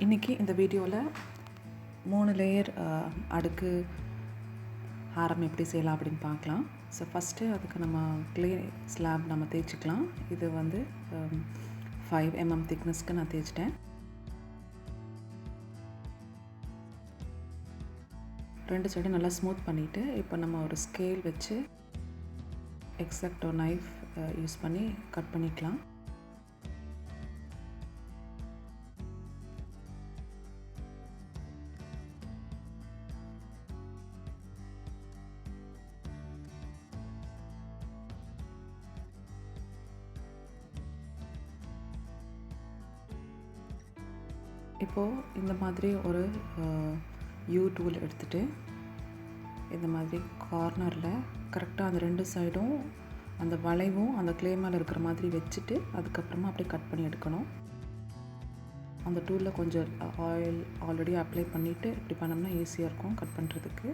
இன்றைக்கி இந்த வீடியோவில் 3 லேயர் அடுக்கு ஹாரம் எப்படி செய்யலாம் அப்படின்னு பார்க்கலாம். ஸோ ஃபஸ்ட்டு அதுக்கு நம்ம க்ளே ஸ்லாப் நம்ம தேய்ச்சிக்கலாம். இது வந்து 5 mm திக்னஸ்க்கு நான் தேய்ச்சிட்டேன். 2 சைடும் நல்லா ஸ்மூத் பண்ணிவிட்டு இப்போ நம்ம ஒரு ஸ்கேல் வச்சு எக்ஸாக்ட் ஒரு நைஃப் யூஸ் பண்ணி கட் பண்ணிக்கலாம். இப்போது இந்த மாதிரி ஒரு யூ டூல் எடுத்துகிட்டு இந்த மாதிரி கார்னரில் கரெக்டாக அந்த 2 சைடும் அந்த வளைவும் அந்த க்ளே மேலே இருக்கிற மாதிரி வச்சுட்டு அதுக்கப்புறமா அப்படியே கட் பண்ணி எடுக்கணும். அந்த டூலில் கொஞ்சம் ஆயில் ஆல்ரெடி அப்ளை பண்ணிவிட்டு இப்படி பண்ணோம்னா ஈஸியாக இருக்கும் கட் பண்ணுறதுக்கு.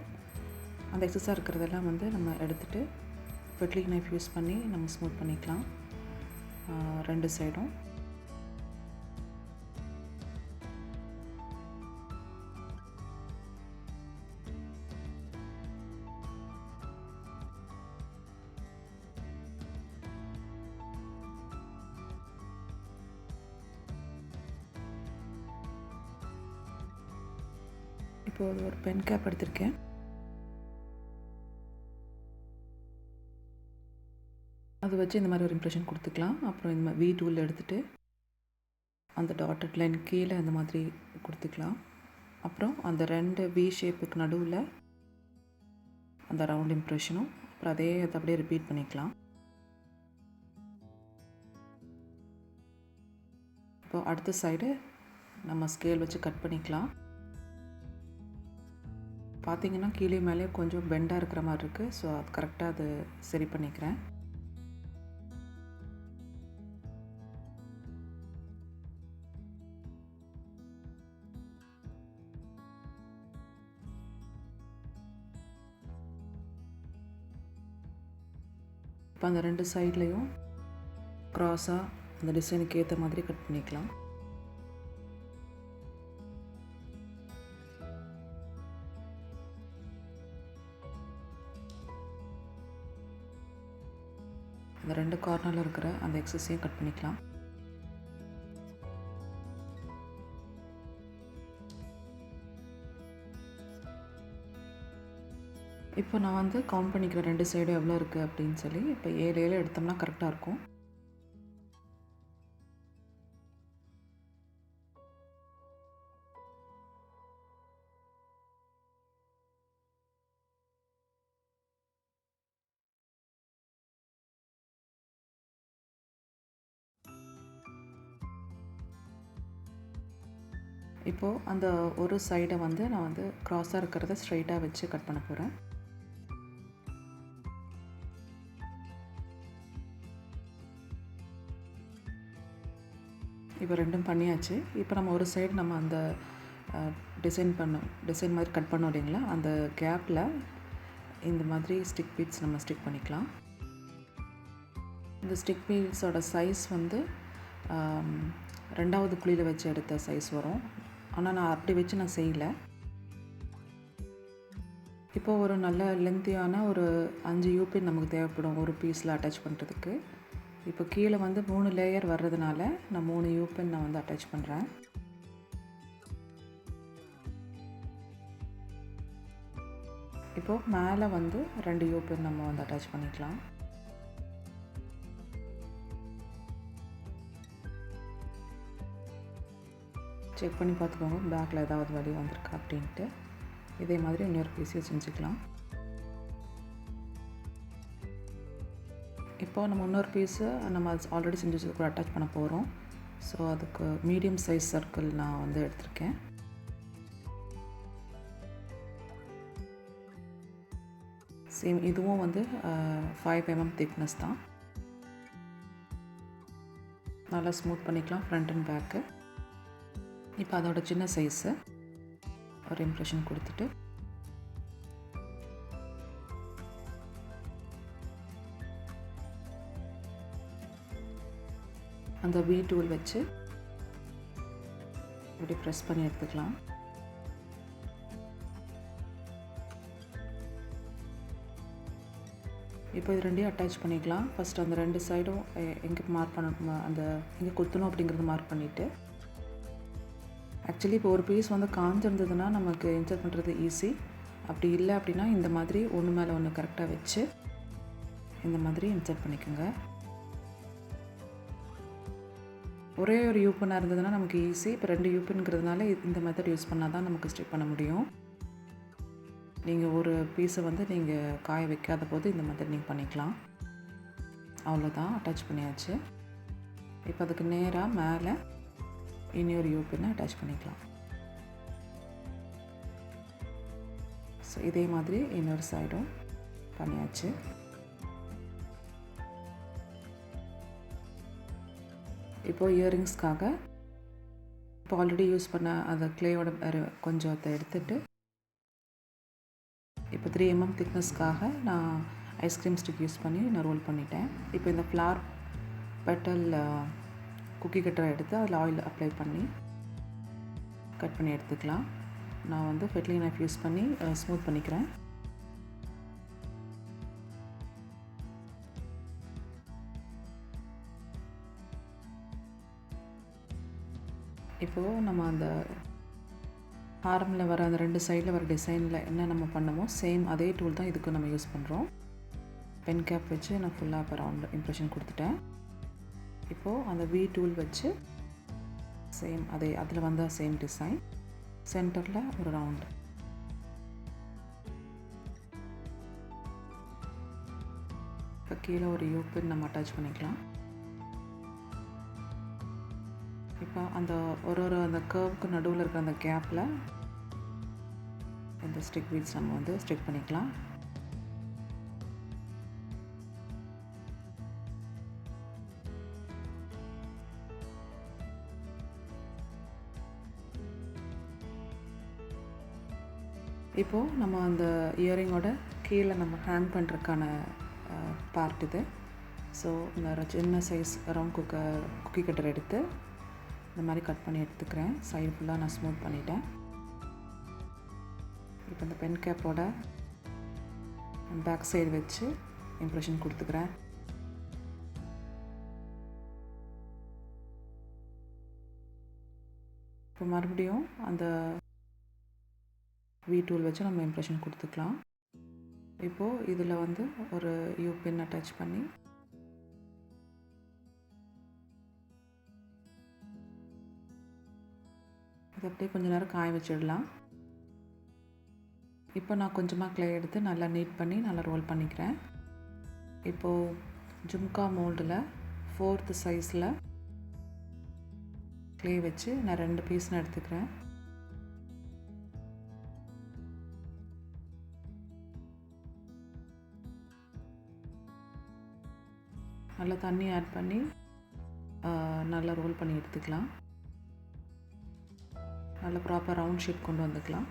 அந்த எக்ஸஸாக இருக்கிறதெல்லாம் வந்து நம்ம எடுத்துகிட்டு ஃபெட்லிங் நைஃப் யூஸ் பண்ணி நம்ம ஸ்மூத் பண்ணிக்கலாம் 2 சைடும். இப்போது ஒரு பென் கேப் எடுத்திருக்கேன். அது வச்சு இந்த மாதிரி ஒரு இம்ப்ரெஷன் கொடுத்துக்கலாம். அப்புறம் இந்த மாதிரி வி டூல் எடுத்துகிட்டு அந்த டாட்டட் லைன் கீழே அந்த மாதிரி கொடுத்துக்கலாம். அப்புறம் அந்த 2 வி ஷேப்புக்கு நடுவில் அந்த ரவுண்ட் இம்ப்ரெஷனும் அப்புறம் அதை அப்படியே ரிப்பீட் பண்ணிக்கலாம். இப்போ அடுத்த சைடு நம்ம ஸ்கேல் வச்சு கட் பண்ணிக்கலாம். பார்த்திங்கன்னா கீழே மேலே கொஞ்சம் பெண்டாக இருக்கிற மாதிரி இருக்குது. ஸோ அது கரெக்டாக அது சரி பண்ணிக்கிறேன். இப்போ அந்த 2 சைட்லேயும் க்ராஸாக அந்த டிசைனுக்கு ஏற்ற மாதிரி கட் பண்ணிக்கலாம். அந்த 2 கார்னரில் இருக்கிற அந்த எக்ஸஸையும் கட் பண்ணிக்கலாம். இப்போ நான் வந்து கவுண்ட் பண்ணிக்கிறேன் 2 சைடும் எவ்வளோ இருக்குது அப்படின்னு சொல்லி. இப்போ 7 எடுத்தோம்னா கரெக்டாக இருக்கும். இப்போது அந்த ஒரு சைடை வந்து நான் வந்து க்ராஸாக இருக்கிறத ஸ்ட்ரைட்டாக வச்சு கட் பண்ண போகிறேன். இப்போ 2ம் பண்ணியாச்சு. இப்போ நம்ம ஒரு சைடு நம்ம அந்த டிசைன் மாதிரி கட் பண்ணோம் இல்லைங்களா, அந்த கேப்பில் இந்த மாதிரி ஸ்டிக் பீட்ஸ் நம்ம ஸ்டிக் பண்ணிக்கலாம். இந்த ஸ்டிக் பீட்ஸோட சைஸ் வந்து 2வது குழியில் வச்சு எடுத்த சைஸ் வரும். ஆனால் நான் அப்படி வச்சு நான் செய்யலை. இப்போது ஒரு நல்ல லென்த்தியான ஒரு 5 யூபின் நமக்கு தேவைப்படும் ஒரு பீஸில் அட்டாச் பண்ணுறதுக்கு. இப்போ கீழே வந்து 3 லேயர் வர்றதுனால நான் 3 யூபின் நான் வந்து அட்டாச் பண்ணுறேன். இப்போது மேலே வந்து 2 யூபின் நம்ம வந்து அட்டாச் பண்ணிக்கலாம். செக் பண்ணி பார்த்துக்கோங்க பேக்கில் ஏதாவது வலி வந்திருக்கா அப்படின்ட்டு. இதே மாதிரி இன்னொரு பீஸையும் செஞ்சுக்கலாம். இப்போ நம்ம இன்னொரு பீஸு நம்ம ஆல்ரெடி செஞ்சு கூட அட்டாச் பண்ண போகிறோம். ஸோ அதுக்கு மீடியம் சைஸ் சர்க்கிள் நான் வந்து எடுத்திருக்கேன். சேம் இதுவும் வந்து 5 mm திக்னஸ் தான். நல்லா ஸ்மூத் பண்ணிக்கலாம் ஃப்ரண்ட் அண்ட் பேக்கு. இப்போ அதோட சின்ன சைஸு ஒரு இம்ப்ரெஷன் கொடுத்துட்டு அந்த வி டூல் வச்சு இப்படி ப்ரெஸ் பண்ணி எடுத்துக்கலாம். இப்போ இது ரெண்டையும் அட்டாச் பண்ணிக்கலாம். ஃபஸ்ட்டு அந்த 2 சைடும் எங்கே மார்க் பண்ண அந்த எங்கே குத்தணும் அப்படிங்கிறத மார்க் பண்ணிவிட்டு, ஆக்சுவலி இப்போ ஒரு பீஸ் வந்து காஞ்சிருந்ததுன்னா நமக்கு இன்சர்ட் பண்ணுறது ஈஸி. அப்படி இல்லை அப்படின்னா இந்த மாதிரி ஒன்று மேலே ஒன்று கரெக்டாக வச்சு இந்த மாதிரி இன்சர்ட் பண்ணிக்கோங்க. ஒரே ஒரு யூப்பினாக இருந்ததுன்னா நமக்கு ஈஸி. இப்போ 2 யூப்பின்ங்கிறதுனால இந்த மெத்தட் யூஸ் பண்ணால் தான் நமக்கு ஸ்டிக் பண்ண முடியும். நீங்கள் ஒரு பீஸை வந்து நீங்கள் காய வைக்காத போது இந்த மெத்தட் நீங்கள் பண்ணிக்கலாம். அவ்வளோதான், அட்டாச் பண்ணியாச்சு. இப்போ அதுக்கு நேராக மேலே இன்னொரு யூப்பினை அட்டாச் பண்ணிக்கலாம். ஸோ இதே மாதிரி இன்னொரு சைடும் பண்ணியாச்சு. இப்போது இயரிங்ஸ்க்காக இப்போ ஆல்ரெடி யூஸ் பண்ண அந்த கிளேயோட கொஞ்சத்தை எடுத்துகிட்டு இப்போ 3 mm திக்னஸ்க்காக நான் ஐஸ்கிரீம் ஸ்டிக் யூஸ் பண்ணி நான் ரோல் பண்ணிட்டேன். இப்போ இந்த ஃப்ளார் பெட்டல் குக்கி கட்டரை எடுத்து அதில் ஆயில் அப்ளை பண்ணி கட் பண்ணி எடுத்துக்கலாம். நான் வந்து ஃபெட்லிங் நைஃப் யூஸ் பண்ணி ஸ்மூத் பண்ணிக்கிறேன். இப்போது நம்ம அந்த ஹாரமில் வர அந்த 2 சைடில் வர டிசைனில் என்ன நம்ம பண்ணமோ சேம் அதே டூல் தான் இதுக்கு நம்ம யூஸ் பண்ணுறோம். பென் கேப் வச்சு நான் ஃபுல்லாக இப்போ ரவுண்ட் இம்ப்ரெஷன் கொடுத்துட்டேன். இப்போது அந்த வி டூல் வச்சு சேம் அதே அதில் வந்த சேம் டிசைன் சென்டரில் ஒரு ரவுண்டு. இப்போ கீழே ஒரு யூபின் நம்ம அட்டாச் பண்ணிக்கலாம். இப்போ அந்த ஒரு அந்த கர்வுக்கு நடுவில் இருக்கிற அந்த கேப்பில் இந்த ஸ்டிக் பீட்ஸ் நம்ம வந்து ஸ்டிக் பண்ணிக்கலாம். இப்போது நம்ம அந்த இயரிங்கோட கீழே நம்ம ஹேங் பண்ணுறதுக்கான பார்ட் இது. ஸோ இந்த சின்ன சைஸ் ரவுண்ட் குக்கி கட்டர் எடுத்து இந்த மாதிரி கட் பண்ணி எடுத்துக்கிறேன். சைடு ஃபுல்லாக நான் ஸ்மூத் பண்ணிட்டேன். இப்போ இந்த பென் கேப்போட பேக் சைடு வச்சு இம்ப்ரெஷன் கொடுத்துக்கிறேன். இப்போ மறுபடியும் அந்த வி டூல் வச்சு நம்ம இம்ப்ரெஷன் கொடுத்துக்கலாம். இப்போது இதில் வந்து ஒரு யூ பின் அட்டாச் பண்ணி இது அப்படியே கொஞ்சம் நேரம் காய வச்சிடலாம். இப்போ நான் கொஞ்சமாக க்ளே எடுத்து நல்லா நீட் பண்ணி நல்லா ரோல் பண்ணிக்கிறேன். இப்போது ஜும்கா மோல்டில் 4th சைஸில் க்ளே வச்சு நான் 2 பீஸ் நான் எடுத்துக்கிறேன். நல்லா தண்ணி ஆட் பண்ணி நல்லா ரோல் பண்ணி எடுத்துக்கலாம். நல்லா ப்ராப்பர் ரவுண்ட் ஷேப் கொண்டு வந்துக்கலாம்.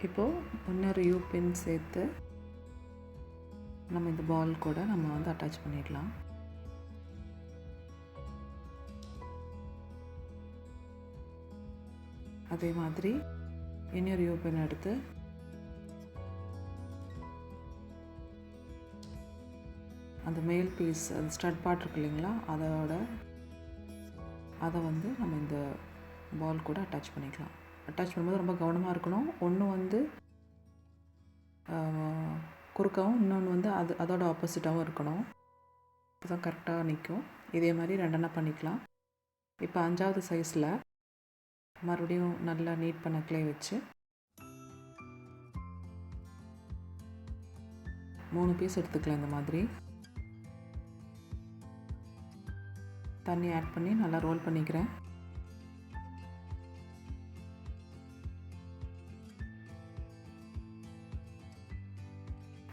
இப்போது இன்னொரு யூ பின் சேர்த்து நம்ம இந்த பால் கூட நம்ம வந்து அட்டாச் பண்ணிடலாம். அதே மாதிரி இன்னொரு யூ பின் எடுத்து அந்த மேல் பீஸ் அந்த ஸ்டட் பார்ட் இருக்கு இல்லைங்களா, அதை வந்து நம்ம இந்த பால் கூட அட்டாச் பண்ணிக்கலாம். அட்டாச் பண்ணும்போது ரொம்ப கவனமாக இருக்கணும். ஒன்று வந்து குறுக்காவும் இன்னொன்று வந்து அதோட ஆப்போசிட்டாகவும் இருக்கணும். இப்போ தான் கரெக்டாக நிற்கும். இதே மாதிரி 2 பண்ணிக்கலாம். இப்போ 5வது சைஸில் மறுபடியும் நல்லா நீட் பண்ண க்ளே வச்சு 3 பீஸ் எடுத்துக்கலாம். இந்த மாதிரி தண்ணி ஆட் பண்ணி நல்லா ரோல் பண்ணிக்கிறேன்.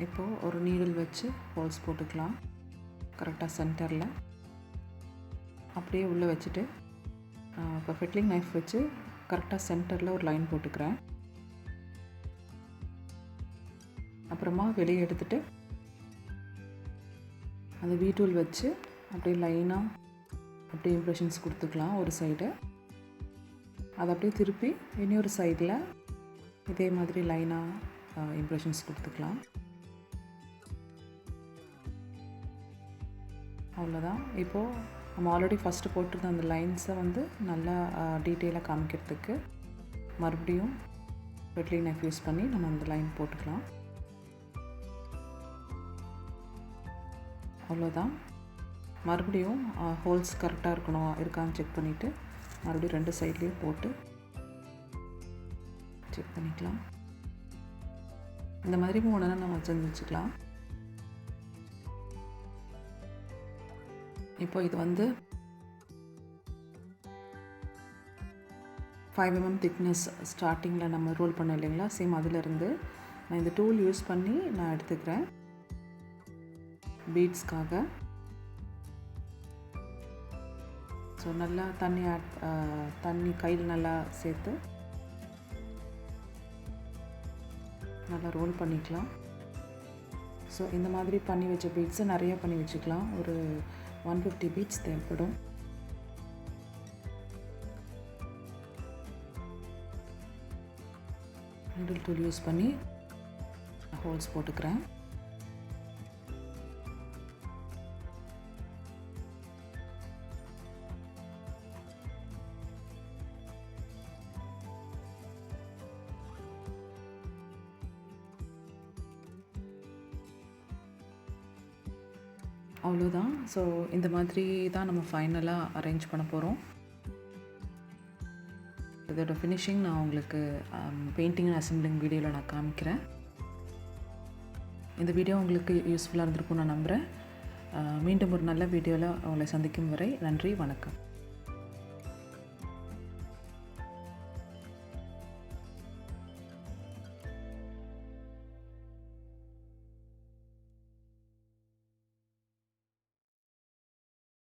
இப்போது ஒரு நீடில் வச்சு ஹோல்ஸ் போட்டுக்கலாம் கரெக்டாக சென்டரில். அப்படியே உள்ளே வச்சுட்டு இப்போ ஃபெட்லிங் நைஃப் வச்சு கரெக்டாக சென்டரில் ஒரு லைன் போட்டுக்கிறேன். அப்புறமா வெளியே எடுத்துகிட்டு அந்த வி டூல் வச்சு அப்படியே லைனாக அப்படியே இம்ப்ரெஷன்ஸ் கொடுத்துக்கலாம் ஒரு சைடு. அதை அப்படியே திருப்பி இன்னொரு சைடில் இதே மாதிரி லைனாக இம்ப்ரெஷன்ஸ் கொடுத்துக்கலாம். அவ்வளோதான். இப்போது நம்ம ஆல்ரெடி ஃபஸ்ட்டு போட்டிருந்த அந்த லைன்ஸை வந்து நல்லா டீட்டெயிலாக காமிக்கிறதுக்கு மறுபடியும் வெட்லி நைஃப் யூஸ் பண்ணி நம்ம அந்த லைன் போட்டுக்கலாம். அவ்வளோதான். மறுபடியும் ஹோல்ஸ் கரெக்டாக இருக்கான்னு செக் பண்ணிவிட்டு மறுபடியும் 2 சைட்லேயும் போட்டு செக் பண்ணிக்கலாம். இந்த மாதிரி 3 நம்ம செஞ்சு வச்சுக்கலாம். இப்போ இது வந்து 5 mm திக்னஸ் ஸ்டார்டிங்கில் நம்ம ரோல் பண்ணோம் இல்லைங்களா, சேம் அதிலிருந்து நான் இந்த டூல் யூஸ் பண்ணி நான் எடுத்துக்கிறேன் பீட்ஸ்க்காக. ஸோ நல்லா தண்ணி கையில் நல்லா சேர்த்து நல்லா ரோல் பண்ணிக்கலாம். ஸோ இந்த மாதிரி பண்ணி வச்ச பீட்ஸை நிறையா பண்ணி வச்சுக்கலாம். ஒரு 150 பீட்ஸ் தேவைப்படும். நீடில் டூல் யூஸ் பண்ணி ஹோல்ஸ் போட்டுக்கிறேன். அவ்வளோதான். ஸோ இந்த மாதிரி தான் நம்ம ஃபைனலாக அரேஞ்ச் பண்ண போகிறோம். இதோட ஃபினிஷிங் நான் உங்களுக்கு பெயிண்டிங் அண்ட் அசம்பிளிங் வீடியோவில் நான் காமிக்கிறேன். இந்த வீடியோ உங்களுக்கு யூஸ்ஃபுல்லாக இருந்திருக்கும் நான் நம்புகிறேன். மீண்டும் ஒரு நல்ல வீடியோவில் உங்களை சந்திக்கும் வரை நன்றி, வணக்கம்.